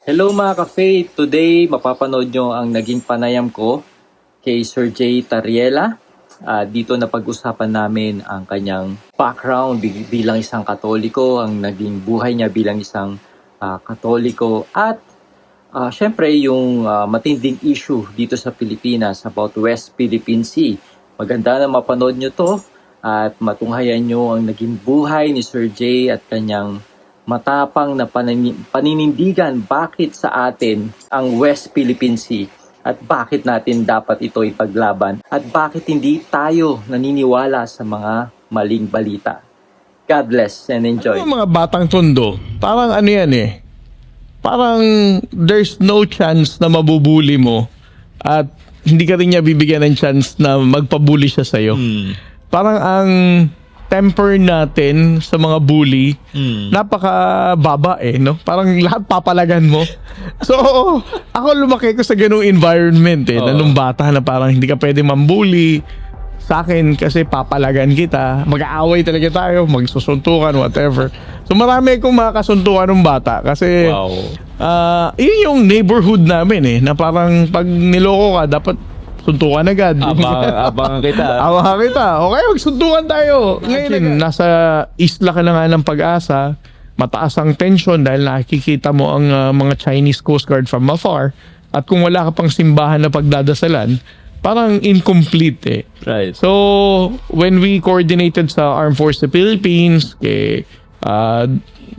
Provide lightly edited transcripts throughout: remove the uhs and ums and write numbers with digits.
Hello mga ka-faith! Today, mapapanood nyo ang naging panayam ko kay Sir Jay Tariela. Dito na pag-usapan namin ang kanyang background bilang isang Katoliko, ang naging buhay niya bilang isang Katoliko at syempre yung matinding issue dito sa Pilipinas about West Philippine Sea. Maganda na mapanood nyo to at matunghayan nyo ang naging buhay ni Sir Jay at kanyang matapang na paninindigan bakit sa atin ang West Philippine Sea at bakit natin dapat ito ipaglaban at bakit hindi tayo naniniwala sa mga maling balita. God bless and enjoy. Ano mga batang tondo, parang ano yan eh, parang there's no chance na mabubuli mo at hindi ka rin niya bibigyan ng chance na magpabuli siya sa'yo. Parang ang temper natin sa mga bully, napakababa eh, no? Parang lahat papalagan mo. So, ako lumaki ko sa ganung environment eh, na nung bata na parang hindi ka pwede mambully sa akin kasi papalagan kita. Mag-aaway talaga tayo, magsusuntukan, whatever. So, marami akong mga kasuntukan ng bata kasi yun yung neighborhood namin eh, na parang pag niloko ka, dapat suntukan agad. Abangan kita. Abangan kita. Okay, magsuntukan tayo. Ngayon, nasa isla ka na nga ng Pag-asa, mataas ang tension dahil nakikita mo ang mga Chinese Coast Guard from afar. At kung wala ka pang simbahan na pagdadasalan, parang incomplete eh. Right. So, when we coordinated sa Armed Forces of the Philippines, kay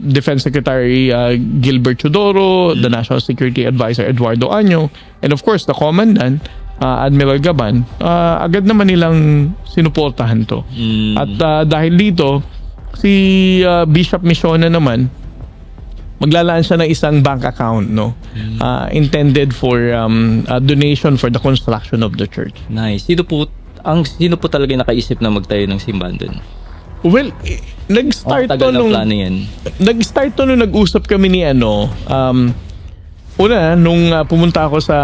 Defense Secretary Gilbert Chodoro, the National Security Advisor Eduardo Año, and of course, the Commandant, Admiral Gaban, agad naman nilang sinuportahan to. At dahil dito, si Bishop Misiona naman, maglalaan siya ng isang bank account, no? Intended for donation for the construction of the church. Nice. Sino po talaga nakaisip na magtayo ng simbahan dun? Well, nag-start to Tagal ng nung plano yan. nag-start to nung nag-usap kami ni una, nung pumunta ako sa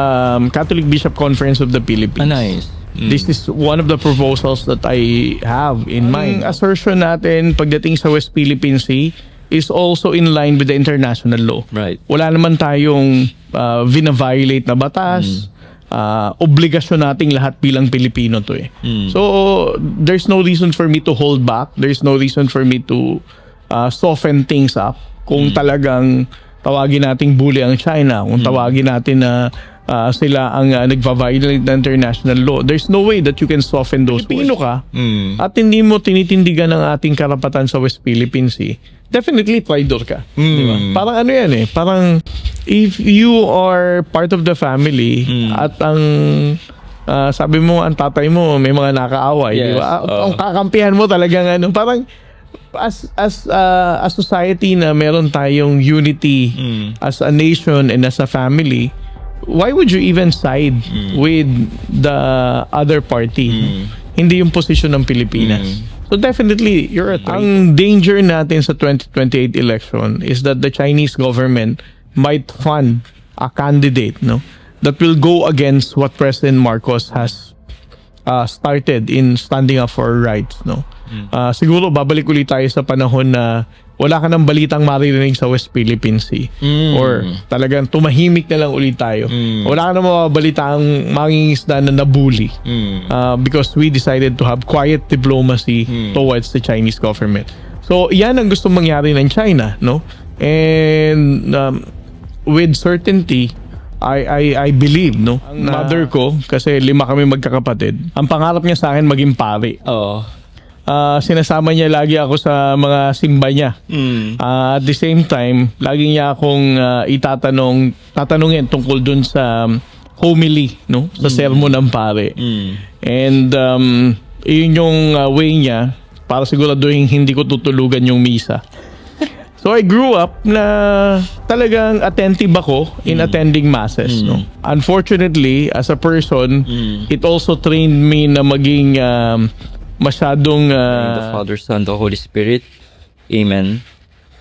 Catholic Bishop Conference of the Philippines. Nice. This is one of the proposals that I have in mind. Ang assertion natin pagdating sa West Philippine Sea is also in line with the international law. Right. Wala naman tayong vina-violate na batas. Obligasyon nating lahat bilang Pilipino to eh. So, there's no reason for me to hold back. There's no reason for me to soften things up. Kung talagang tawagin nating bully ang China, kung tawagin natin na sila ang nagva-violate ng international law, there's no way that you can soften those words. Pilipino ka at hindi mo tinitindigan ang ating karapatan sa West Philippine Sea, definitely traitor ka. Diba? Parang ano yan eh, parang if you are part of the family at ang sabi mo ang tatay mo may mga nakaaway, Yes. diba? Ang kakampihan mo talagang ano, parang as a society na meron tayong unity as a nation and as a family, why would you even side with the other party? Hindi yung position ng Pilipinas. So definitely, you're a traitor. Ang danger natin sa 2028 election is that the Chinese government might fund a candidate, no, that will go against what President Marcos has started in standing up for rights, no. Siguro babalik ulit tayo sa panahon na wala ka ng balitang maririnig sa West Philippine Sea. Or talagang tumahimik na lang ulit tayo. Wala ka na mababalitang mangingisda na nabully. Because we decided to have quiet diplomacy towards the Chinese government. So, yan ang gusto mangyari ng China, no? And with certainty, I believe, no? Ang mother ko, kasi 5 kami magkakapatid, ang pangarap niya sa akin maging pari. Sinasama niya lagi ako sa mga simba niya. At the same time, lagi niya akong tatanungin tungkol dun sa homily, no? Sa sermon ng pare. And yun yung way niya para siguraduhin hindi ko tutulugan yung misa. So I grew up na talagang attentive ako in attending masses, no. Unfortunately, as a person, it also trained me na maging masyadong The Father, Son, the Holy Spirit. Amen.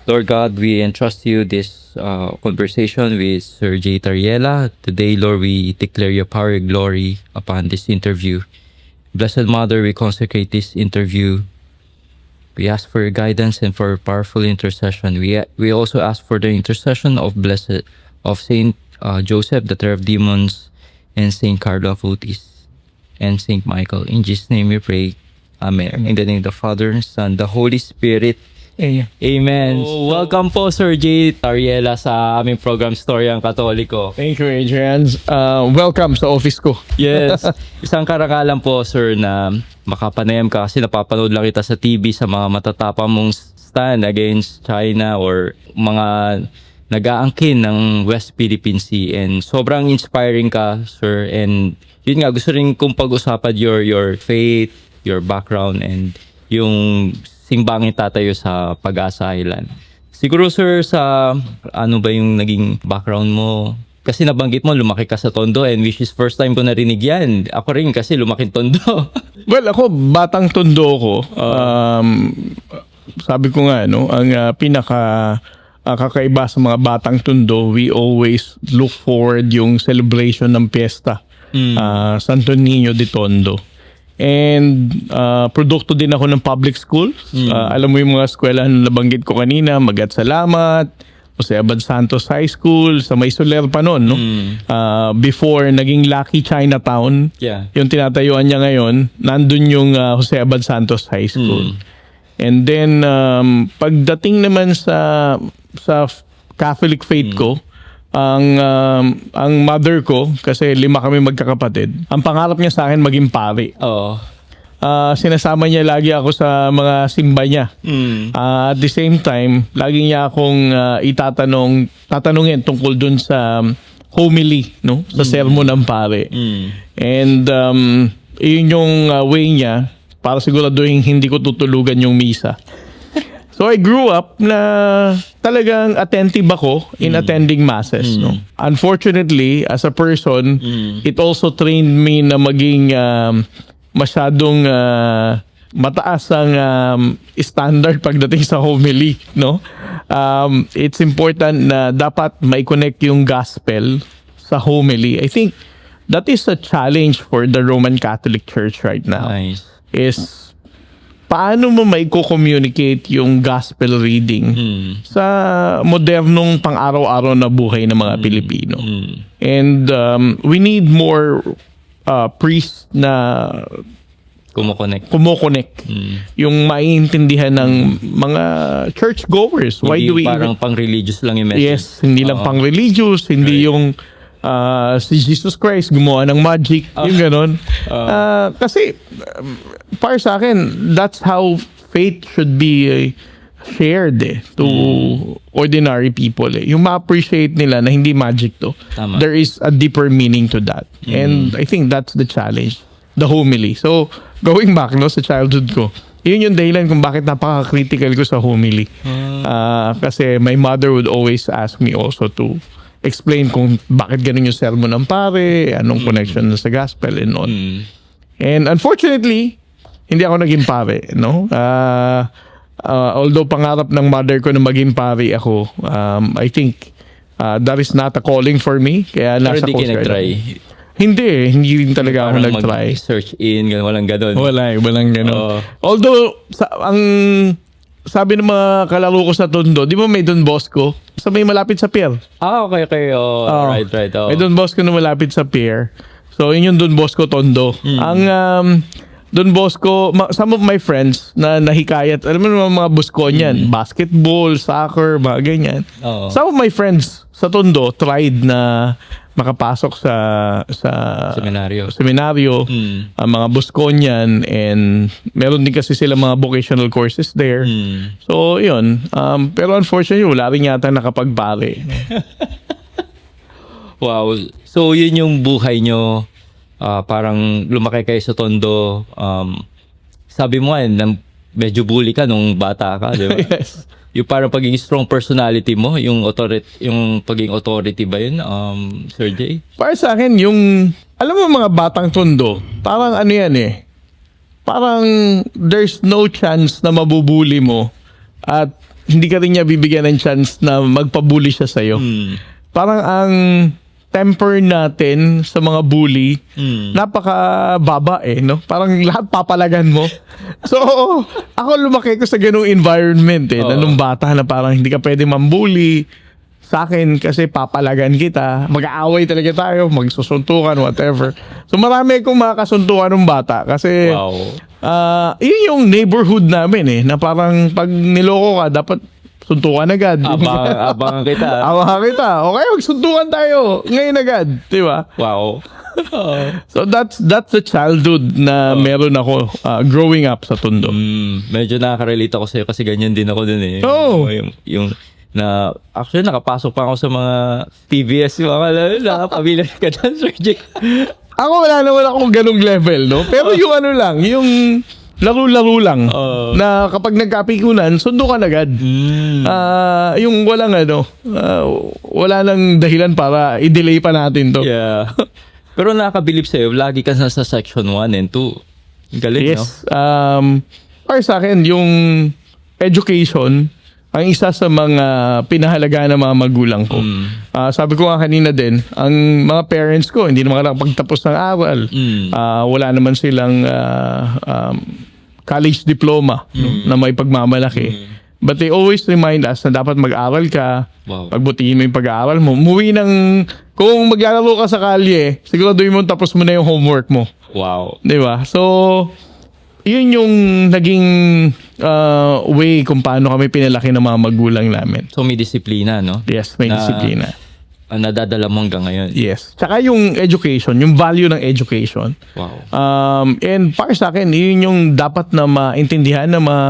Lord God, we entrust you this conversation with Sir Jay Tariela. Today, Lord, we declare your power and glory upon this interview. Blessed Mother, we consecrate this interview. We ask for your guidance and for powerful intercession. We also ask for the intercession of Blessed of Saint Joseph, the Terror of Demons, and Saint Carlo Acutis, and Saint Michael. In Jesus' name we pray. Amen. In the name of the Father, Son, the Holy Spirit. Amen. Welcome po, Sir J. Tariela, sa aming program Storyang Katoliko. Thank you, Adrian. Welcome sa office ko. Yes. Isang karangalan po, sir, na makapanayam ka kasi napapanood lang kita sa TV sa mga matatapang mong stand against China or mga nag-aangkin ng West Philippine Sea, and sobrang inspiring ka, sir, and yun nga, gusto rin kong pag-usapan your faith, your background, and yung simbangin tatayo sa Pag-asa Island. Siguro, sir, sa ano ba yung naging background mo? Kasi nabanggit mo, lumaki ka sa Tondo, and which is first time ko narinig yan. Ako rin kasi lumaking Tondo. Well, ako, batang Tondo ko. Sabi ko nga, no, ang kakaiba sa mga batang Tondo, we always look forward yung celebration ng piyesta. Santo Niño de Tondo. And produkto din ako ng public school. Alam mo yung mga eskwelahan na nabanggit ko kanina, Magat Salamat, Jose Abad Santos High School, sa May Soler pa noon, no? Before naging Lucky Chinatown, yung tinatayuan niya ngayon, nandun yung Jose Abad Santos High School. And then pagdating naman sa Catholic faith ko, ang mother ko, kasi 5 kami magkakapatid, ang pangarap niya sa akin maging pari. Sinasama niya lagi ako sa mga simba niya. At the same time, lagi niya akong tatanungin tungkol dun sa homily, no? Sa sermon ng pare. And yun yung way niya para siguraduhin hindi ko tutulugan yung misa. So I grew up na talagang attentive ako in attending masses. No? Unfortunately, as a person, it also trained me na maging masyadong mataas ang standard pagdating sa homily. No? It's important na dapat mai-connect yung gospel sa homily. I think that is a challenge for the Roman Catholic Church right now. Nice. Is paano mo mai-communicate yung gospel reading sa modernong pang-araw-araw na buhay ng mga Pilipino. And we need more priests na kumokonek. Yung maiintindihan ng mga churchgoers. Why Hindi do we parang pang-religious lang yung message. Yes, hindi lang pang-religious, hindi yung si Jesus Christ gumawa ng magic, yung ganon. Kasi para sa akin, that's how faith should be shared to ordinary people. Yung ma-appreciate nila na hindi magic to. Tama. There is a deeper meaning to that. And I think that's the challenge, the homily. So, going back no sa childhood ko, yun yung dahilan kung bakit napaka-critical ko sa homily. Kasi my mother would always ask me also to explain kung bakit ganun yung sermon ng pare, anong connection sa gospel and all. And unfortunately, hindi ako naging pare, no? Although pangarap ng mother ko na maging pare ako, I think that is not a calling for me. Kaya nasa Pero hindi Coast ka Guard nag-try? ako. Hindi rin talaga ako nag-try. Search in, walang ganun. Walang ganun. Although, sabi ng mga kalaro ko sa Tondo, di ba may Don Bosco? Sa may malapit sa pier. Okay. Right. May Don Bosco na malapit sa pier. So, yun yung Don Bosco Tondo. Ang Don Bosco, some of my friends na nahikayat, alam mo naman mga Bosco niyan, basketball, soccer, mga ganyan. Some of my friends sa Tondo tried na makapasok sa seminaryo, ang mga Bosconian, and meron din kasi sila mga vocational courses there. So yun, pero unfortunately wala rin yata nakapagpare. Wow. So yun yung buhay nyo, parang lumaki kayo sa Tondo. Sabi mo medyo bully ka nung bata ka, di ba? Yes. Yung parang pagiging strong personality mo, yung pagiging authority ba yun, Sir Jay? Para sa akin, alam mo mga batang Tondo, parang ano yan parang there's no chance na mabubuli mo at hindi ka rin niya bibigyan ng chance na magpabuli siya sa'yo. Parang ang temper natin sa mga bully, napakababa no? Parang lahat papalagan mo. So, ako lumaki ko sa ganung environment na nung bata na parang hindi ka pwede mambully. sa akin kasi papalagan kita, mag-aaway talaga tayo, magsusuntukan, whatever. So marami akong makakasuntukan ng bata kasi Wow. yun yung neighborhood namin na parang pag niloko ka, dapat suntukan agad. Abangan kita. Abangan kita. Okay, magsuntukan tayo ngayon agad. Di ba? Wow. So that's the childhood na meron ako growing up sa Tondo. Medyo nakaka-relate ako sa'yo kasi ganyan din ako dun eh. Oo. Yung na actually nakapasok pa ako sa mga TVS, yung mga nakapamilya ka dyan, Sir Jay. Ako wala naman akong ganung level, no? Pero yung ano lang, yung laro-laro lang na kapag nagkapikunan, sundukan agad. Yung walang wala nang dahilan para i-delay pa natin to. Yeah. Pero nakakabilib sa'yo, lagi ka sa section 1 and 2. Galing, Yes. Para sa akin, yung education, ang isa sa mga pinahalagaan ng mga magulang ko. Sabi ko nga kanina din, ang mga parents ko, hindi naman nakapagtapos ng aral. Wala naman silang college diploma na may pagmamalaki. But they always remind us na dapat mag-aral ka, pagbutihin mo yung pag-aaral mo. Kung maglalaro ka sa kalye, siguraduhin mo tapos mo na yung homework mo. Wow. Di ba? So, yun yung naging way kung paano kami pinalaki ng mga magulang namin. So may disiplina, no? Yes, may disiplina. Nadadala mo hanggang ngayon. Yes. Tsaka yung education, yung value ng education. Wow. And para sa akin, yun yung dapat na maintindihan ng mga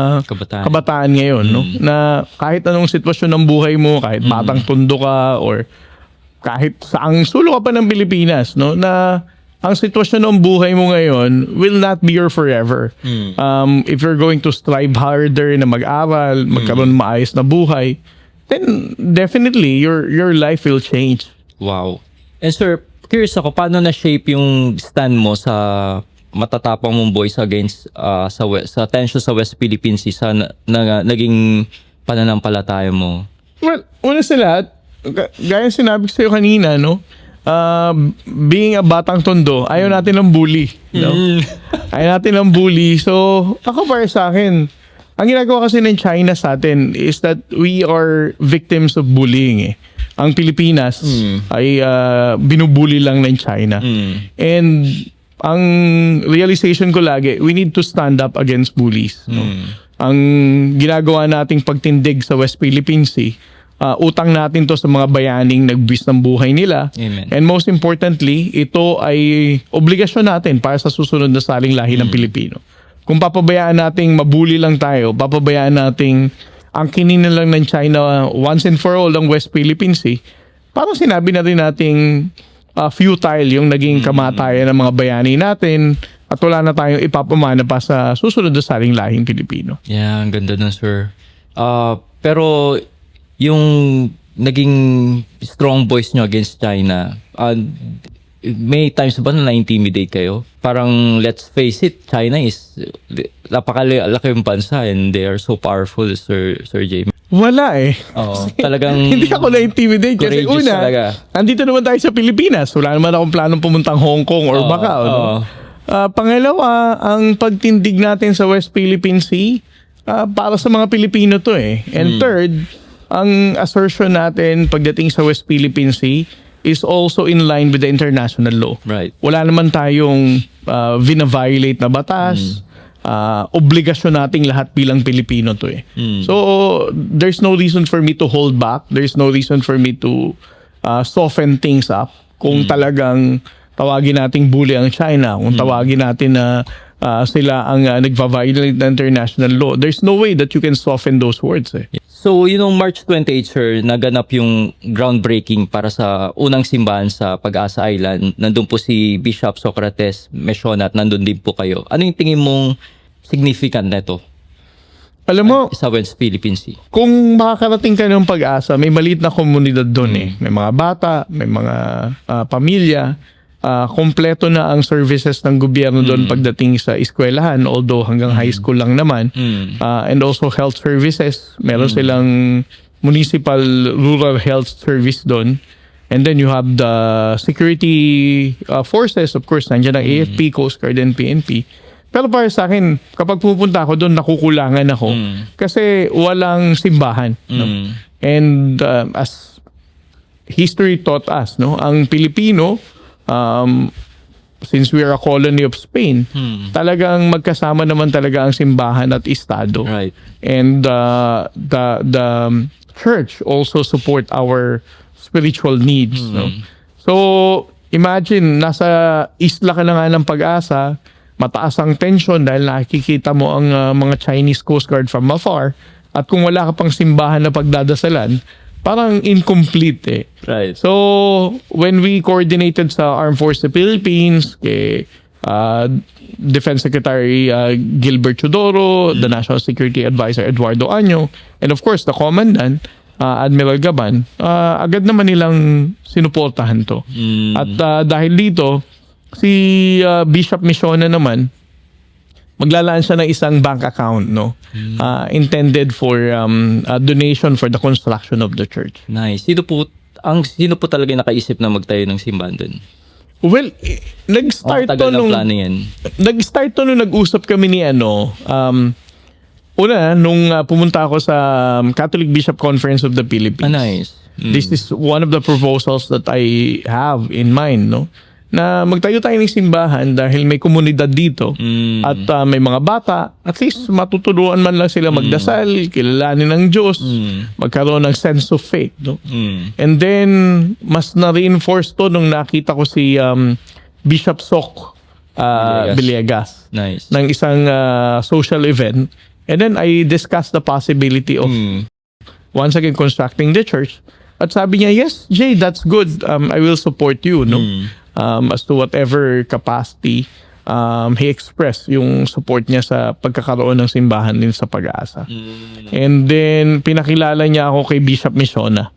kabataan ngayon. No? Na kahit anong sitwasyon ng buhay mo, kahit batang tondo ka, or kahit saang sulok ka pa ng Pilipinas, no? Na ang sitwasyon ng buhay mo ngayon will not be your forever. If you're going to strive harder na mag-aral, magkaroon ng maayos na buhay, then definitely your life will change. Wow. And sir, curious ako, paano na-shape yung stand mo sa matatapang mong voice against sa tension sa West Philippine Sea, sa naging pananampalataya mo? Well, una sa lahat, gaya sinabi ko sa'yo kanina, no? Being a batang tondo, ayaw natin ng bully. No? Ayaw natin ng bully. So, ako para sa akin, ang ginagawa kasi ng China sa atin is that we are victims of bullying. Ang Pilipinas ay binubully lang ng China. And ang realization ko lagi, we need to stand up against bullies. No? Ang ginagawa nating pagtindig sa West Philippine Sea, utang natin to sa mga bayaning nagbis ng buhay nila. Amen. And most importantly, ito ay obligasyon natin para sa susunod na saling lahi ng Pilipino. Kung papabayaan nating mabuli lang tayo, papabayaan nating angkinin na lang ng China once and for all ang West Philippine Sea, parang sinabi na rin nating futile yung naging kamatayan ng mga bayani natin at wala na tayong ipapamana pa sa susunod na saling lahing Pilipino. Yeah, ang ganda nun, sir. Pero yung naging strong voice nyo against China, may times ba na na-intimidate kayo? Parang, let's face it, China is napakalaki yung bansa and they are so powerful, Sir Jay. Wala eh. Oo, talagang Hindi ako na-intimidate kasi courageous una, talaga. andito naman tayo sa Pilipinas. Wala naman akong planong pumuntang Hong Kong or Macau. No? Pangalawa, ang pagtindig natin sa West Philippine Sea, para sa mga Pilipino to eh. And third, ang assertion natin pagdating sa West Philippine Sea is also in line with the international law. Right. Wala naman tayong vina-violate na batas. Obligasyon nating lahat bilang Pilipino to eh. So, there's no reason for me to hold back. There's no reason for me to soften things up. Kung talagang tawagin nating bully ang China, kung tawagin natin na sila ang nagva-violate ng international law, there's no way that you can soften those words eh. So, March 28, sir, naganap yung groundbreaking para sa unang simbahan sa Pag-asa Island. Nandun po si Bishop Socrates Mesiona at nandun din po kayo. Ano yung tingin mong significant na ito Alam mo, sa West Philippine Sea? kung makakarating ka ng Pag-asa, may maliit na komunidad doon eh. May mga bata, may mga pamilya. Kompleto na ang services ng gobyerno doon pagdating sa eskwelahan, although hanggang high school lang naman. And also health services. Meron silang municipal rural health service doon. And then you have the security forces. Of course, nandiyan ang AFP, Coast Guard, and PNP. Pero para sa akin, kapag pupunta ako doon, nakukulangan ako. Kasi walang simbahan. No? And as history taught us, no? Ang Pilipino, since we are a colony of Spain, talagang magkasama naman talaga ang simbahan at estado. Right. And the church also support our spiritual needs, no? So, imagine, nasa isla ka na nga ng Pag-asa, mataas ang tension dahil nakikita mo ang mga Chinese Coast Guard from afar, at kung wala ka pang simbahan na pagdadasalan, parang incomplete eh. Right. So, when we coordinated sa Armed Forces of the Philippines, kay Defense Secretary Gilbert Chodoro, the National Security Advisor Eduardo Año, and of course, the Commandant, Admiral Gaban, agad naman nilang sinuportahan to. At dahil dito, si Bishop Misiona naman, maglalaan siya ng isang bank account, no? Intended for a donation for the construction of the church. Nice. Sino po talaga yung nakaisip na magtayo ng simbahan doon? Well, nag-start to Tagal ng nung plano yan. nag-start to nung nag-usap kami ni una nung pumunta ako sa Catholic Bishop Conference of the Philippines. Nice. This is one of the proposals that I have in mind, no? Na magtayo tayo ng simbahan dahil may komunidad dito at may mga bata, at least matuturuan man lang sila magdasal, kilalanin ng Diyos, magkaroon ng sense of faith, no? And then mas na-reinforce to nung nakita ko si Bishop Sok Villegas Nice. ng isang social event, and then I discussed the possibility of once again constructing the church. At sabi niya, yes, Jay, that's good. I will support you, no? As to whatever capacity he expressed yung support niya sa pagkakaroon ng simbahan din sa Pag-asa. And then pinakilala niya ako kay Bishop Misiona.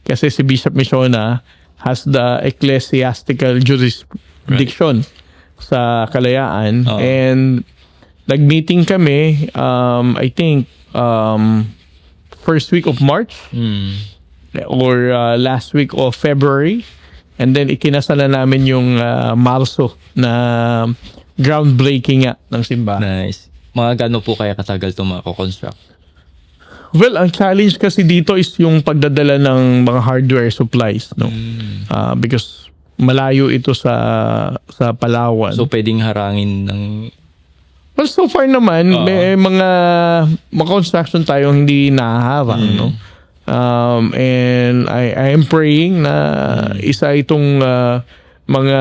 Kasi si Bishop Misiona has the ecclesiastical jurisdiction sa Kalayaan. And nag-meeting kami, I think first week of March or last week of February. And then ikinasala namin yung Marso na groundbreaking ng simbahan. Nice. Mga gano po kaya katagal ito mako-construct? Well, ang challenge kasi dito is yung pagdadala ng mga hardware supplies, no? Because malayo ito sa Palawan. So pwedeng harangin ng... Well, so far naman, may mga construction tayong hindi nahaharang, no? And I am praying na isa itong mga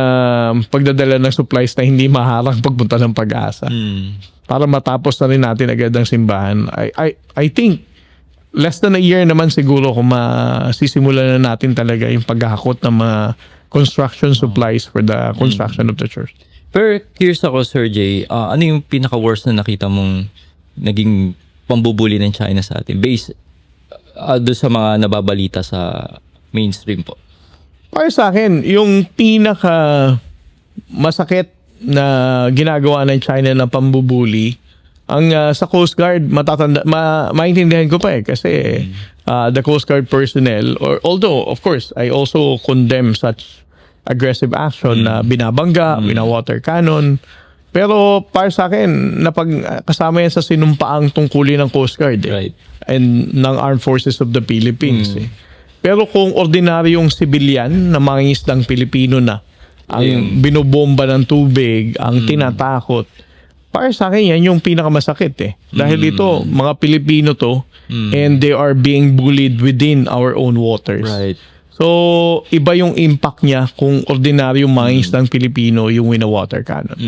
pagdadala ng supplies na hindi maharang pagpunta ng Pag-asa. Para matapos na rin natin agad ang simbahan. I think less than a year naman siguro kung masisimulan na natin talaga yung paghahakot ng mga construction supplies for the construction of the church. Pero curious ako, Sir Jay, ano yung pinaka-worst na nakita mong naging pambubuli ng China sa atin? Based doon sa mga nababalita sa mainstream po. Para sa akin, yung pinaka masakit na ginagawa ng China na pambubuli, ang sa Coast Guard, maintindihan ko pa kasi the Coast Guard personnel, although of course, I also condemn such aggressive action na binabangga, binawater cannon. Pero para sa akin, kasama yan sa sinumpaang tungkulin ng Coast Guard Right. and ng Armed Forces of the Philippines. Pero kung ordinaryong sibilyan na mga islang Pilipino na ang binobomba ng tubig, ang tinatakot, para sa akin yan yung pinakamasakit Dahil ito, mga Pilipino to, and they are being bullied within our own waters. Right. So, iba yung impact niya kung ordinaryong mga islang Pilipino yung wina-water cannon.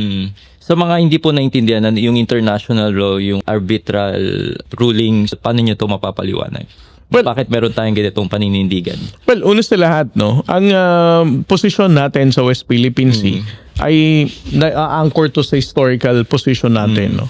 Sa mga hindi po naintindihan yung international law, yung arbitral rulings, paano nyo ito mapapaliwanag? Well, bakit meron tayong ganitong paninindigan? Well, una sa lahat, no, ang posisyon natin sa West Philippine Sea ay na-anchor to sa historical position natin. No?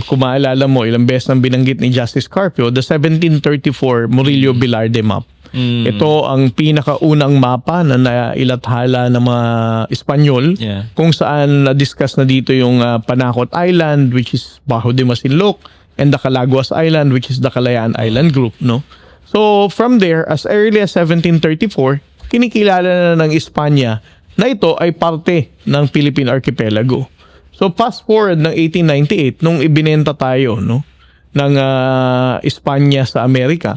Kung maalala mo, ilang beses nang binanggit ni Justice Carpio, the 1734 Murillo Velarde map. Ito ang pinakaunang mapa na nailathala ng mga Espanyol kung saan na-discuss na dito yung Panakot Island, which is Bajo de Masinloc, and the Calaguas Island, which is the Kalayaan Island Group. No? So from there, as early as 1734, kinikilala na ng Espanya na ito ay parte ng Philippine Archipelago. So fast forward ng 1898, nung ibinenta tayo ng Espanya sa Amerika,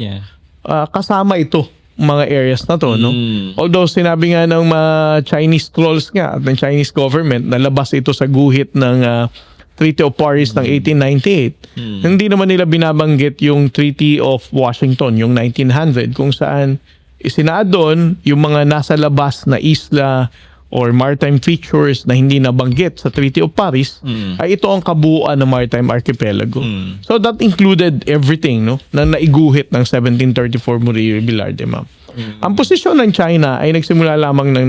kasama ito mga areas na to, no? Although sinabi nga ng mga Chinese trolls nga at ng Chinese government na labas ito sa guhit ng Treaty of Paris ng 1898, hindi naman nila binabanggit yung Treaty of Washington, yung 1900, kung saan isinaad doon yung mga nasa labas na isla or maritime features na hindi nabanggit sa Treaty of Paris, ay ito ang kabuuan ng maritime archipelago. So that included everything, no, na naiguhit ng 1734 Murillo Velarde, ma'am. Ang posisyon ng China ay nagsimula lamang ng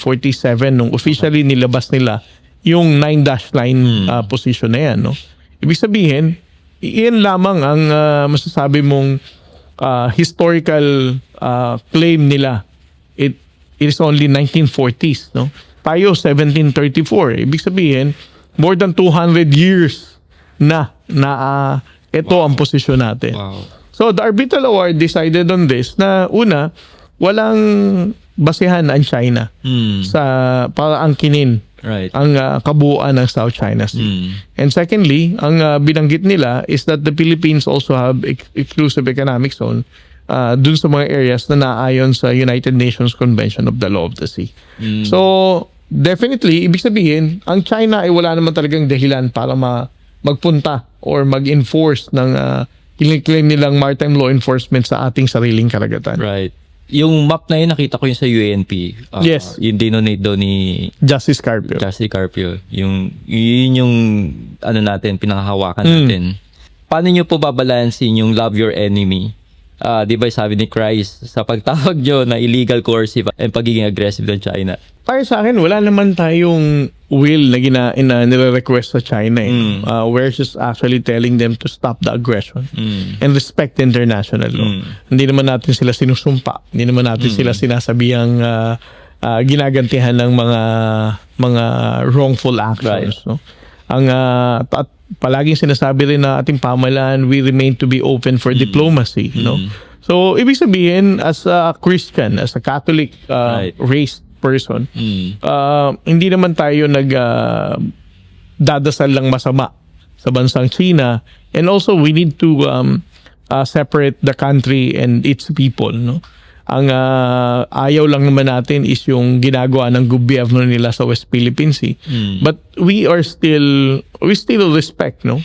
1947 nung officially nilabas nila yung 9-dash line position na yan, no. Ibig sabihin, iyan lamang ang masasabi mong historical claim nila. It is only 1940s, no? Tayo 1734. Ibig sabihin, more than 200 years na ito ang posisyon natin. Wow. So the Arbitral Award decided on this na una, walang basehan ang China sa para angkinin Right. ang kabuuan ng South China Sea. And secondly, ang binanggit nila is that the Philippines also have exclusive economic zone dun sa mga areas na naayon sa United Nations Convention of the Law of the Sea. So, definitely, ibig sabihin, ang China ay wala naman talagang dahilan para magpunta or mag-enforce ng kiniklaim nilang maritime law enforcement sa ating sariling karagatan. Right. Yung map na yun, nakita ko yun sa UNP. Yes. Yung dinonate daw ni Justice Carpio. Cassie Carpio. Yun yung ano natin, pinanghahawakan natin. Paano nyo po babalansin yung love your enemy? Di ba sabi ni Christ sa pagtawag nyo na illegal, coercive, and pagiging aggressive ng China? Para sa akin, wala naman tayong will na nire-request sa China. We're just actually telling them to stop the aggression and respect international law. Hindi naman natin sila sinusumpa. Hindi naman natin sila sinasabihang ginagantihan ng mga wrongful actions. Right. No? Ang at palaging sinasabi rin na ating pamahalaan, we remain to be open for diplomacy. No? So, ibig sabihin, as a Christian, as a Catholic raised person, hindi naman tayo dadasal lang masama sa bansang China, and also we need to separate the country and its people, no. Ang ayaw lang naman natin is yung ginagawa ng gobyerno nila sa West Philippine Sea, but we still respect, no,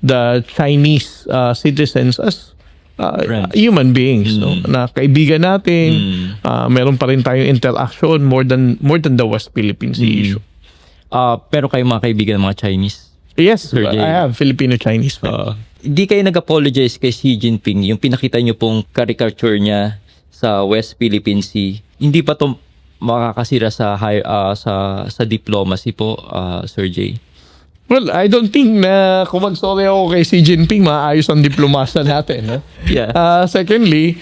the Chinese citizens as human beings, no, na kaibigan natin. Meron pa rin tayong interaction more than the West Philippine Sea issue. Pero kayo mga kaibigan ng mga Chinese? Yes, Sir Jay. I have Filipino-Chinese friends. Di kayo nag-apologize kay Xi Jinping, yung pinakita nyo pong caricature niya sa West Philippine Sea. Hindi pa to makakasira sa diplomacy po, Sir Jay? Well, I don't think na kung mag-sorry ako kay Xi Jinping, maayos ang diplomasa natin. No? Yeah. Secondly,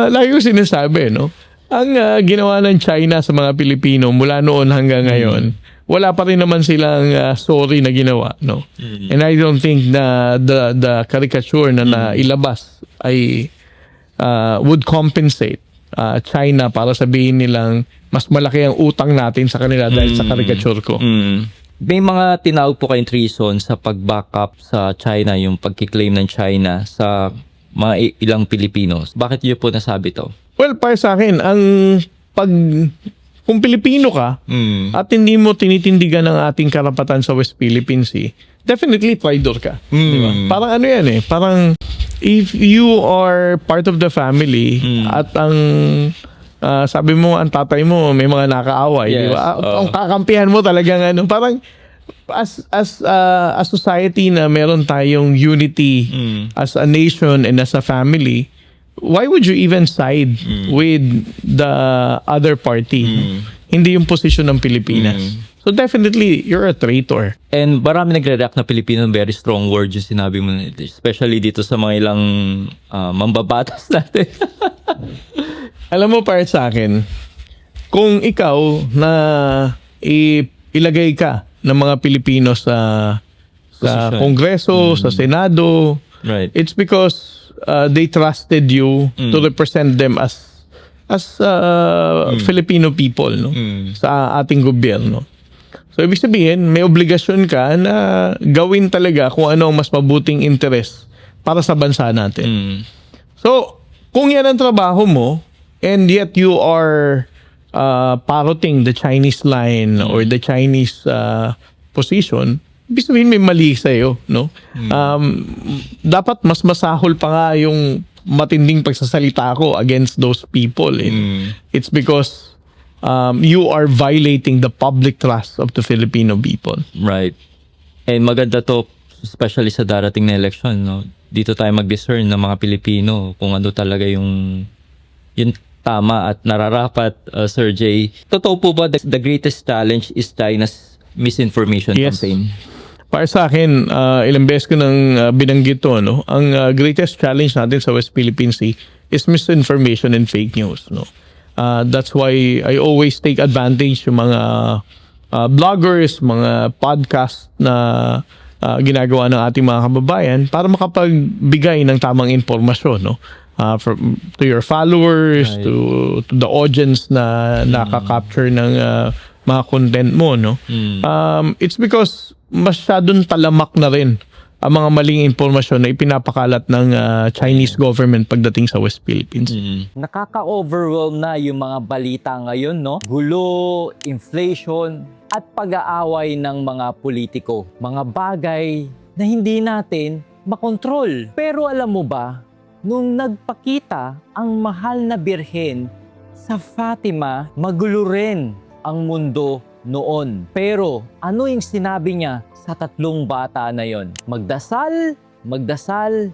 lagi ko sinasabi, no? Ang ginawa ng China sa mga Pilipino mula noon hanggang ngayon, wala pa rin naman silang sorry na ginawa, no? And I don't think na the caricature na nailabas ay would compensate China para sabihin nilang mas malaki ang utang natin sa kanila dahil sa caricature ko. May mga tinawag po kayong treason sa pag-back up sa China, yung pagkiklaim ng China sa mga ilang Pilipinos. Bakit niyo po nasabi to? Well, para sa akin, kung Pilipino ka at hindi mo tinitindigan ang ating karapatan sa West Philippine Sea, definitely traitor ka. Di ba? Parang ano yan parang if you are part of the family at ang sabi mo ang tatay mo may mga nakaaway, Yes. di ba? Ang kakampihan mo talagang parang as a society na meron tayong unity as a nation and as a family, why would you even side with the other party? Hindi yung posisyon ng Pilipinas. So definitely, you're a traitor. And marami nagre-react na Pilipino, very strong words yung sinabi mo, especially dito sa mga ilang mambabatas natin. Alam mo, para sa akin, kung ikaw na ilagay ka ng mga Pilipino sa Posisyon. Kongreso, sa Senado, Right. it's because they trusted you to represent them as Filipino people, no, sa ating gobyerno. So ibig sabihin, may obligasyon ka na gawin talaga kung ano ang mas mabuting interes para sa bansa natin. So kung yan ang trabaho mo, and yet you are parroting the Chinese line or the Chinese position, ibig sabihin may mali sa'yo, no? Dapat mas masahol pa nga yung matinding pagsasalita ko against those people. It's because you are violating the public trust of the Filipino people. Right. And maganda to, especially sa darating na election, no? Dito tayo mag-discern ng mga Pilipino kung ano talaga yung tama at nararapat, Sir Jay. Totoo po ba the greatest challenge is China's misinformation campaign? Para sa akin, ilang beses ko nang binanggit to, no? Ang greatest challenge natin sa West Philippine Sea is misinformation and fake news, no? That's why I always take advantage yung mga bloggers, mga podcast na ginagawa ng ating mga kababayan para makapagbigay ng tamang informasyon, no? To your followers, Right. to the audience na nakaka-capture ng mga content mo, no? It's because masyadong talamak na rin ang mga maling impormasyon na ipinapakalat ng Chinese government pagdating sa West Philippines. Nakaka-overwhelm na yung mga balita ngayon, no? Gulo, inflation, at pag-aaway ng mga politiko. Mga bagay na hindi natin makontrol. Pero alam mo ba, nung nagpakita ang mahal na birhen sa Fatima, magulo rin ang mundo noon. Pero ano yung sinabi niya sa 3 bata na yon? Magdasal, magdasal,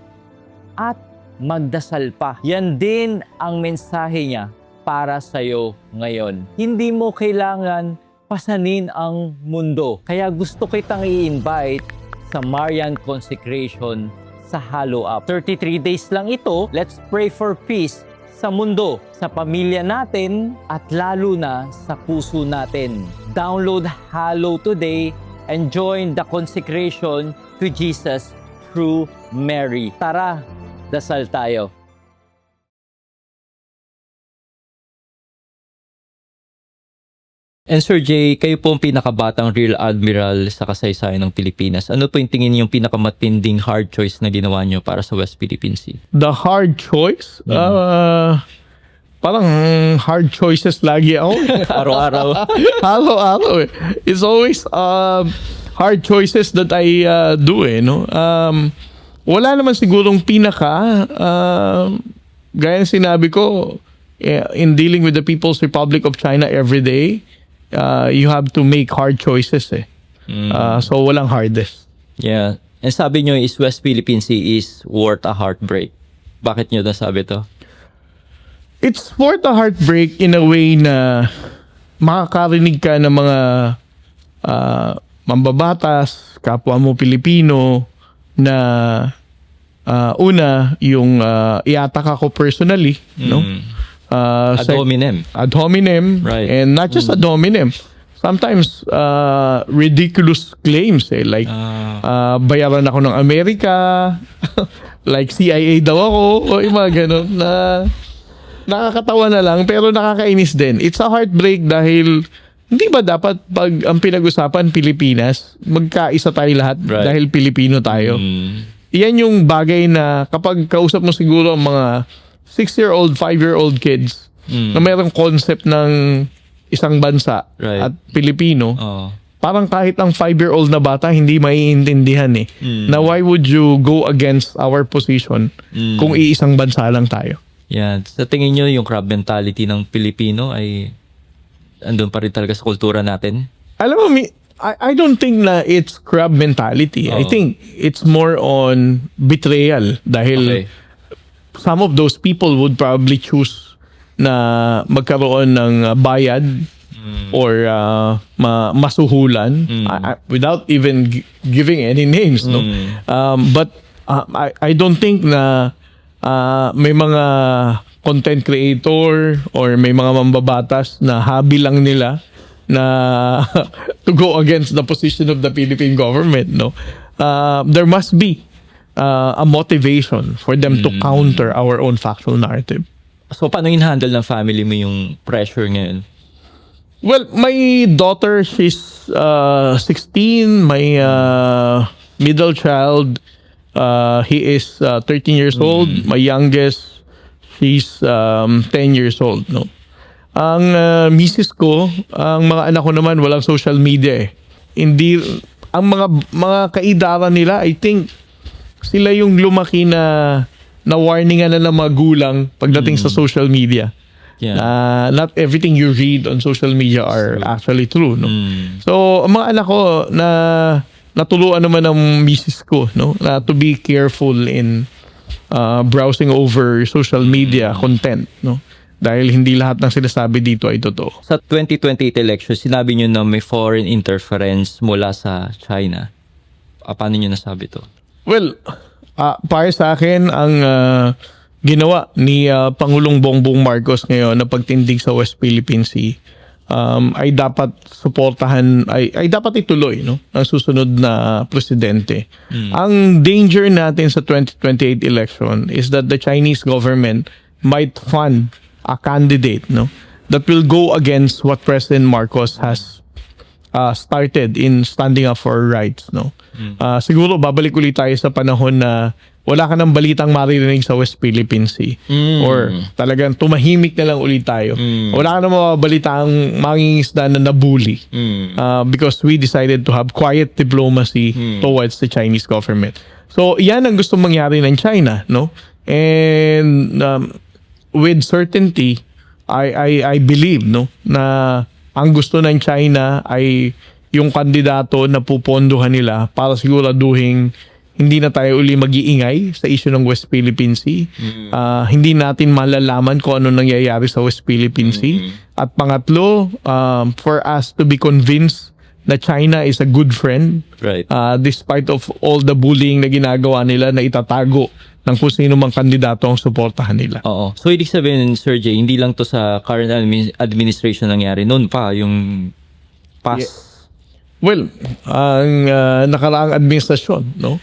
at magdasal pa. Yan din ang mensahe niya para sa'yo ngayon. Hindi mo kailangan pasanin ang mundo. Kaya gusto kitang i-invite sa Marian Consecration sa Halo Up. 33 days lang ito. Let's pray for peace sa mundo, sa pamilya natin, at lalo na sa puso natin. Download Halo today and join the consecration to Jesus through Mary. Tara, dasal tayo. And Sir Jay, kayo po ang pinakabatang Real Admiral sa kasaysayan ng Pilipinas. Ano po yung tingin niyo yung pinakamatinding hard choice na ginawa niyo para sa West Philippine Sea? The hard choice? Parang hard choices lagi ako. Araw-araw. Araw-araw eh. It's always hard choices that I do eh, no? Wala naman sigurong pinaka gaya ng sinabi ko, in dealing with the People's Republic of China every day, you have to make hard choices eh. So walang hardest. Yeah. And sabi niyo is West Philippine Sea is worth a heartbreak. Bakit niyo nasabi to? It's worth a heartbreak in a way na makakarinig ka ng mga mambabatas, kapwa mo Pilipino na una yung iatak ako personally, no? Ad hominem. Ad hominem, Right. and not just ad hominem. Sometimes ridiculous claims eh, like bayaran ako ng Amerika, like CIA daw ako, o yung mga ganun na nakakatawa na lang pero nakakainis din. It's a heartbreak dahil hindi ba dapat pag ang pinag-usapan Pilipinas, magkaisa tayo lahat Right. dahil Pilipino tayo. Yan yung bagay na kapag kausap mo siguro ang mga 6-year-old, 5-year-old kids na mayroong concept ng isang bansa Right. at Pilipino, Oh. parang kahit ang 5-year-old na bata hindi maiintindihan eh. Na why would you go against our position kung iisang bansa lang tayo? Yeah. Sa tingin niyo yung crab mentality ng Pilipino ay andun pa rin talaga sa kultura natin? Alam mo, I don't think na it's crab mentality. I Oo. think it's more on betrayal dahil Okay. some of those people would probably choose na magkaroon ng bayad or masuhulan without even giving any names, no? But I don't think na may mga content creator or may mga mambabatas na hobby lang nila na to go against the position of the Philippine government, no? There must be a motivation for them to counter our own factual narrative. So, paano in-handle ng family mo yung pressure ngayon? Well, my daughter, she's 16. My middle child, he is 13 years old. My youngest, She's 10 years old, no? Ang misis ko, ang mga anak ko naman walang social media eh. Hindi ang mga kaidara nila, I think sila yung lumaki na warningan na ng mga gulang pagdating sa social media. Yeah. Not everything you read on social media are actually true, no? So, ang mga anak ko na natuluan naman ng misis ko, no, na to be careful in browsing over social media content, no? Dahil hindi lahat ng sinasabi dito ay totoo. Sa 2028 election, sinabi nyo na may foreign interference mula sa China. Paano nyo nasabi to? Well, para sa akin, ang ginawa ni Pangulong Bongbong Marcos ngayon na pagtindig sa West Philippine Sea ay dapat suportahan, ay dapat ituloy, no, ang susunod na presidente. Ang danger natin sa 2028 election is that the Chinese government might fund a candidate, no, that will go against what President Marcos has started in standing up for rights, no. Siguro babalik ulit tayo sa panahon na wala ka ng balitang maririnig sa West Philippine Sea, or talagang tumahimik na lang ulit tayo. Wala ka na mababalitang mangingisda na nabuli, because we decided to have quiet diplomacy towards the Chinese government. So yan ang gusto mangyari ng China, no. And with certainty, I believe, no, na ang gusto ng China ay yung kandidato na pupondohan nila para siguraduhin hindi na tayo uli mag-iingay sa issue ng West Philippine Sea. Hindi natin malalaman kung ano nangyayari sa West Philippine Sea. At pangatlo, for us to be convinced na China is a good friend, Right. despite of all the bullying na ginagawa nila na itatago ng kung sino mang kandidato ang suportahan nila. Oo. So, ibig sabihin, Sir Jay, hindi lang to sa current administration nangyari. Noon pa, yung past. Well, ang nakaraang administrasyon, no?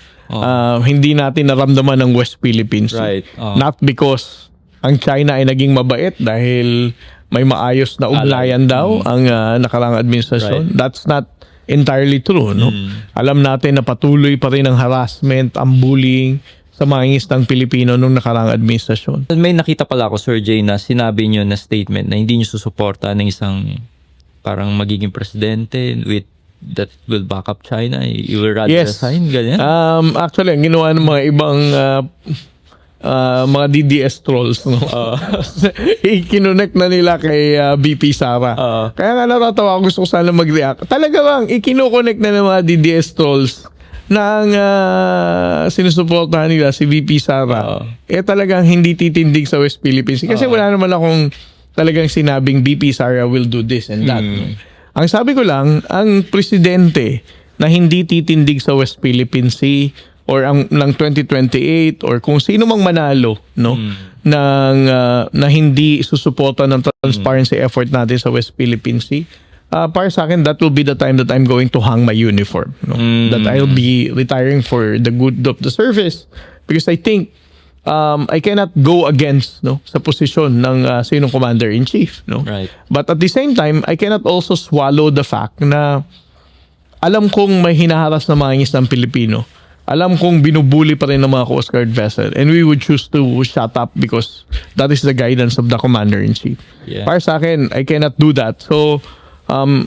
Hindi natin naramdaman ng West Philippines. Right. Not because ang China ay naging mabait dahil may maayos na ugnayan daw ang nakaraang administrasyon. Right. That's not entirely true, no? Alam natin na patuloy pa rin ang harassment, ang bullying sa mga ingistang Pilipino nung nakaraang administrasyon. May nakita pala ako, Sir Jay, na sinabi nyo na statement na hindi nyo susuporta ng isang parang magiging presidente with that will back up China. You will rather resign, ganyan? Actually, ang ginawa ng mga ibang mga DDS trolls, no? Ikinonect na nila kay BP Sara. Kaya nga natatawa ako, gusto ko sana mag-react. Talaga bang ikinoconnect na ng mga DDS trolls na ang sinusuportahan nila si VP Sara, talagang hindi titindig sa West Philippines. Kasi wala naman akong talagang sinabing VP Sara will do this and that. No? Ang sabi ko lang, ang presidente na hindi titindig sa West Philippine Sea or ang ng 2028 or kung sino mang manalo, no, na hindi susuporta ng transparency effort natin sa West Philippine Sea, para sa akin, that will be the time that I'm going to hang my uniform. No? That I'll be retiring for the good of the service. Because I think I cannot go against, no, sa posisyon ng sinong commander-in-chief. No? Right. But at the same time, I cannot also swallow the fact na alam kong may hinaharas na mga ng Pilipino. Alam kong binubuli pa rin ng mga Coast Guard vessel. And we would choose to shut up because that is the guidance of the commander-in-chief. Yeah. Para sa akin, I cannot do that. So,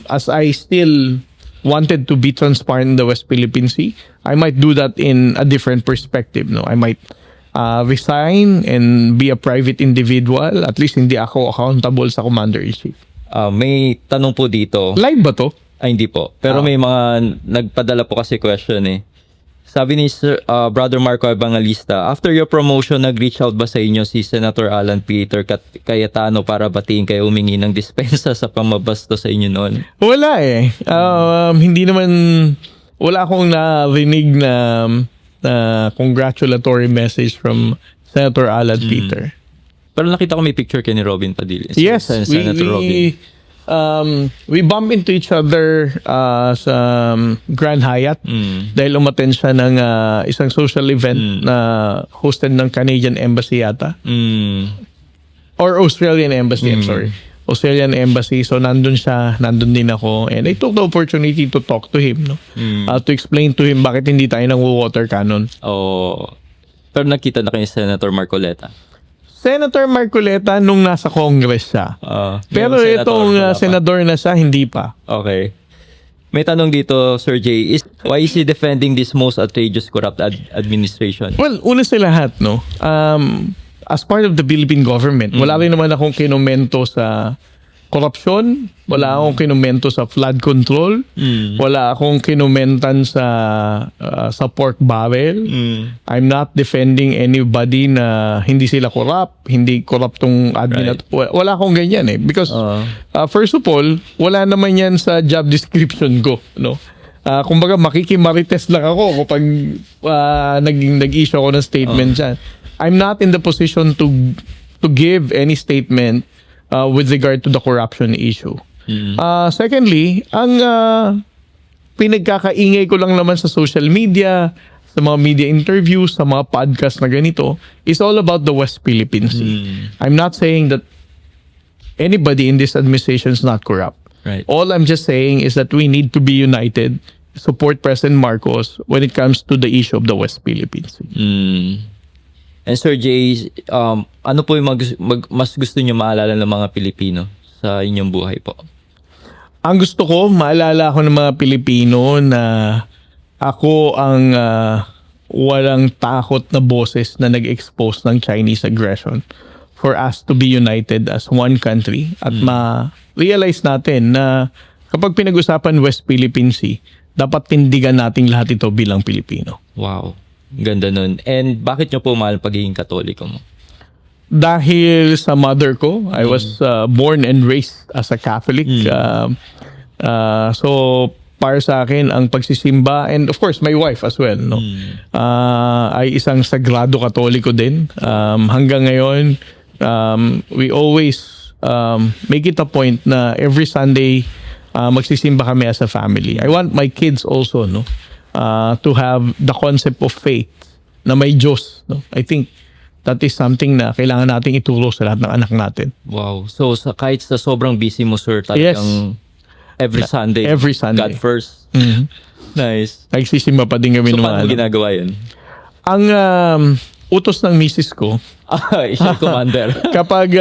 as I still wanted to be transparent in the West Philippine Sea, I might do that in a different perspective. No, I might resign and be a private individual. At least hindi ako accountable sa commander-in-chief. May tanong po dito. Live ba to? Ay, hindi po. Pero may mga nagpadala po kasi question eh. Sabi ni Sir, Brother Marco Evangelista, after your promotion, nag-reach out ba sa inyo si Senator Alan Peter Cayetano para batiin kayo humingi ng dispensa sa pamabasto sa inyo noon? Wala eh. Hindi naman, wala akong narinig na congratulatory message from Senator Alan Peter. Pero nakita ko may picture kay ni Robin Padilla. Yes, Senator Robin. we bump into each other sa Grand Hyatt dahil umattend siya ng isang social event na hosted ng Canadian Embassy yata. Or Australian Embassy, I'm sorry. Australian Embassy. So nandun siya, nandun din ako. And I took the opportunity to talk to him, no? To explain to him bakit hindi tayo nang water cannon. Oh. Pero nakita na kayo Senator Marcoleta. Senator Marcoleta nung nasa Congress siya. Pero Yung itong wala pa. senador na siya, hindi pa. Okay. May tanong dito, Sir Jay, why is he defending this most outrageous corrupt administration? Well, una sa lahat, no? As part of the Philippine government, wala rin naman akong kinumento sa korupsyon, wala akong kinumento sa flood control, wala akong kinumentan sa pork barrel. I'm not defending anybody na hindi sila corrupt, hindi corrupt tong admin. Right. Wala akong ganyan eh. Because first of all, wala naman yan sa job description ko, no? Kumbaga makikimarites lang ako kapag nag-issue ako ng statement dyan. I'm not in the position to give any statement with regard to the corruption issue. Secondly, ang pinagkakaingay ko lang naman sa social media, sa mga media interviews, sa mga podcast na ganito, is all about the West Philippine Sea. I'm not saying that anybody in this administration is not corrupt. Right. All I'm just saying is that we need to be united, support President Marcos when it comes to the issue of the West Philippine Sea. And Sir Jay, ano po yung mas gusto niyo maalala ng mga Pilipino sa inyong buhay po? Ang gusto ko, maalala ko ng mga Pilipino na ako ang walang takot na boses na nag-expose ng Chinese aggression, for us to be united as one country at ma-realize natin na kapag pinag-usapan West Philippine Sea, dapat tindigan nating lahat ito bilang Pilipino. Wow. Ganda nun. And bakit nyo po mahal pagiging Katoliko mo? Dahil sa mother ko, I was born and raised as a Catholic. So, para sa akin, ang pagsisimba, and of course, my wife as well, no? Ay isang sagrado Katoliko din. Hanggang ngayon, we always make it a point na every Sunday, magsisimba kami as a family. I want my kids also, no? To have the concept of faith na may Diyos. No? I think that is something na kailangan nating ituro sa lahat ng anak natin. Wow. So, kahit sa sobrang busy mo, sir, talagang every Sunday, God first. Nice. Nagsisimba pa din kami So, ng paano mo ginagawa yun? Ang utos ng misis ko, Siya yung commander. kapag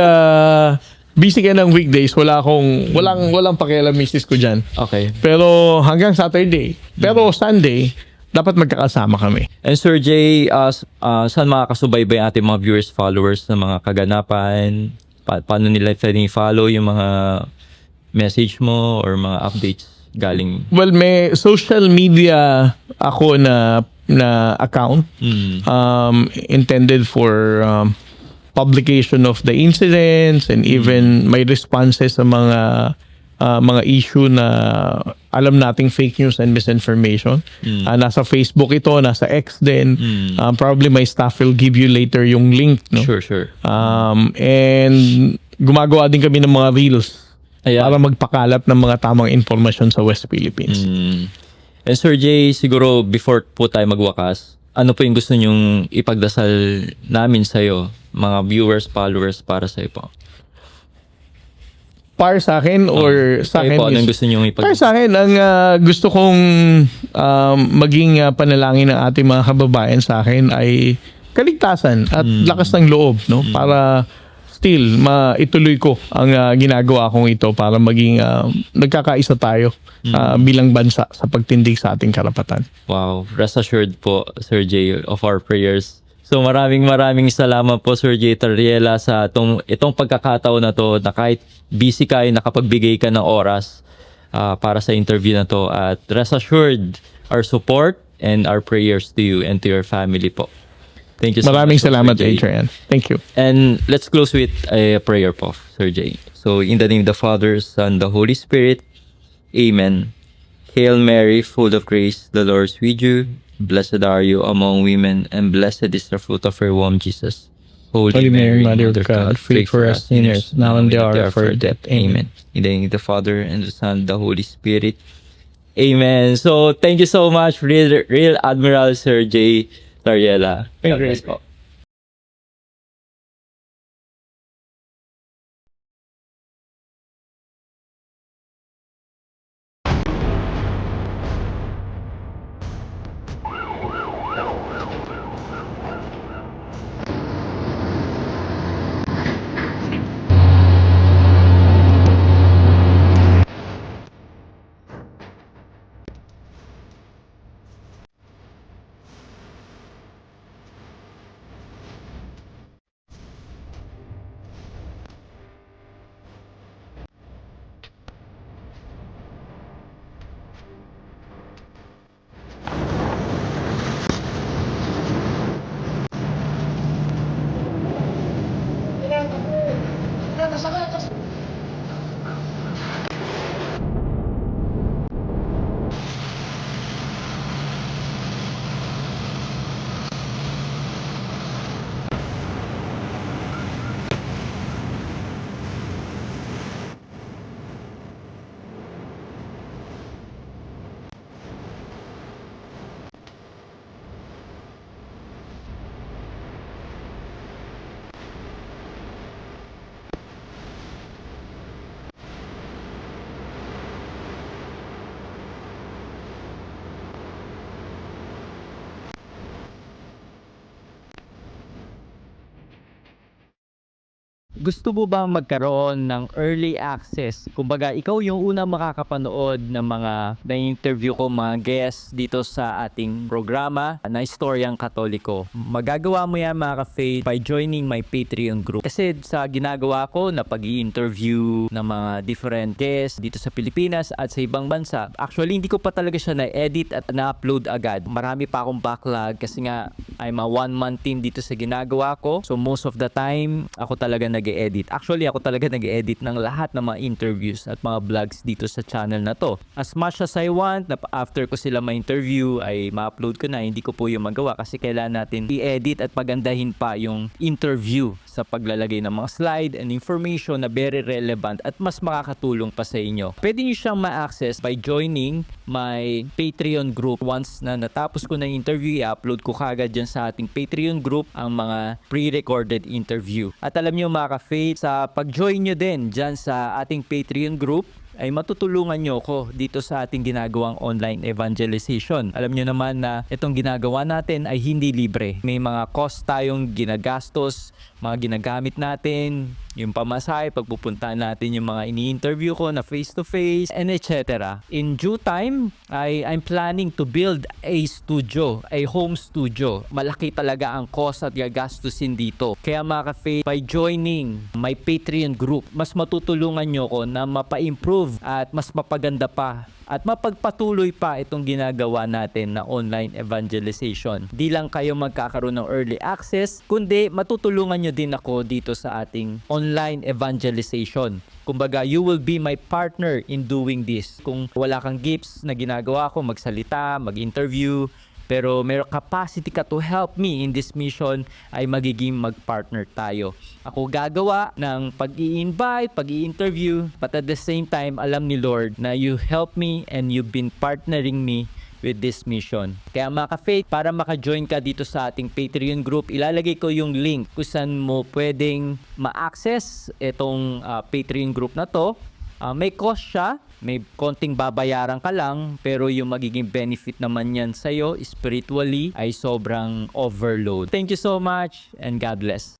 busy ka ng weekdays, walang pakialam misis ko dyan. Okay. Pero hanggang Saturday. Pero Sunday, dapat magkakasama kami. And Sir Jay, saan makakasubaybay ating mga viewers, followers ng mga kaganapan? Paano nila pwedeng follow yung mga message mo or mga updates galing? Well, may social media ako na account intended for publication of the incidents and even my responses sa mga issue na alam nating fake news and misinformation. Nasa Facebook ito, nasa X din. Probably my staff will give you later yung link. No? Sure. And gumagawa din kami ng mga reels para magpakalat ng mga tamang informasyon sa West Philippines. And Sir Jay, siguro before po tayo magwakas, ano po yung gusto nyong ipagdasal namin sa'yo, mga viewers, followers, para sa'yo po? Para sa akin or sa akin? Po, anong gusto nyong Para sa akin, ang gusto kong maging panalangin ng ating mga kababayan sa akin ay kaligtasan at lakas ng loob, no? Para still maituloy ko ang ginagawa kong ito para maging nagkakaisa tayo bilang bansa sa pagtindig sa ating karapatan. Wow, rest assured po, Sir Jay, of our prayers. So maraming salamat po, Sir Jay Tarriela, sa itong pagkakataon na to, na kahit busy kayo, nakapagbigay ka ng oras para sa interview na to. At rest assured, our support and our prayers to you and to your family po. Thank you so Maraming much. salamat, Sir Jay. Adrian. Thank you. And let's close with a prayer po, Sir Jay. So in the name of the Father, Son, the Holy Spirit, Amen. Hail Mary, full of grace, the Lord is with you. Blessed are you among women, and blessed is the fruit of your womb, Jesus. Holy Mary, Mother of God, pray for us sinners, now and the hour of our death. Amen. In the name of the Father, and the Son, the Holy Spirit. Amen. So, thank you so much, Real Admiral Sir Jay Tarriela. Thank you. Gusto mo ba magkaroon ng early access? Kumbaga, ikaw yung unang makakapanood ng mga na-interview ko mga guests dito sa ating programa na Istoryang Katoliko. Magagawa mo yan mga ka-faith by joining my Patreon group. Kasi sa ginagawa ko na pag-i-interview ng mga different guests dito sa Pilipinas at sa ibang bansa, actually hindi ko pa talaga siya na-edit at na-upload agad. Marami pa akong backlog kasi nga I'm a one-man team dito sa ginagawa ko. So most of the time, ako talaga nag-e-edit. Actually, ako talaga nag-e-edit ng lahat ng mga interviews at mga vlogs dito sa channel na to. As much as I want, na after ko sila ma-interview, ay ma-upload ko na. Hindi ko po yung magawa kasi kailangan natin i-edit at pagandahin pa yung interview sa paglalagay ng mga slide and information na very relevant at mas makakatulong pa sa inyo. Pwede nyo siyang ma-access by joining my Patreon group. Once na natapos ko na yung interview, i-upload ko kagad dyan sa ating Patreon group ang mga pre-recorded interview. At alam nyo mga ka-faith, sa pag-join nyo din dyan sa ating Patreon group, ay matutulungan nyo ko dito sa ating ginagawang online evangelization. Alam nyo naman na itong ginagawa natin ay hindi libre. May mga cost tayong ginagastos, mga ginagamit natin, yung pamasahe, pagpupunta natin yung mga ini-interview ko na face-to-face, and etc. In due time, I'm planning to build a studio, a home studio. Malaki talaga ang cost at gagastusin dito. Kaya mga ka-faith, by joining my Patreon group, mas matutulungan nyo ko na mapa-improve at mas mapaganda pa at mapagpatuloy pa itong ginagawa natin na online evangelization. Di lang kayo magkakaroon ng early access, kundi matutulungan nyo din ako dito sa ating online evangelization. Kumbaga, you will be my partner in doing this. Kung wala kang gifts na ginagawa ko, magsalita, mag-interview, pero may capacity ka to help me in this mission, ay magiging mag-partner tayo. Ako gagawa ng pag-i-invite, pag-i-interview, but at the same time, alam ni Lord na you help me and you've been partnering me with this mission. Kaya mga ka-faith, para maka-join ka dito sa ating Patreon group, ilalagay ko yung link kung saan mo pwedeng ma-access itong Patreon group na to. May cost siya, may konting babayaran ka lang, pero yung magiging benefit naman yan sa'yo spiritually ay sobrang overload. Thank you so much and God bless.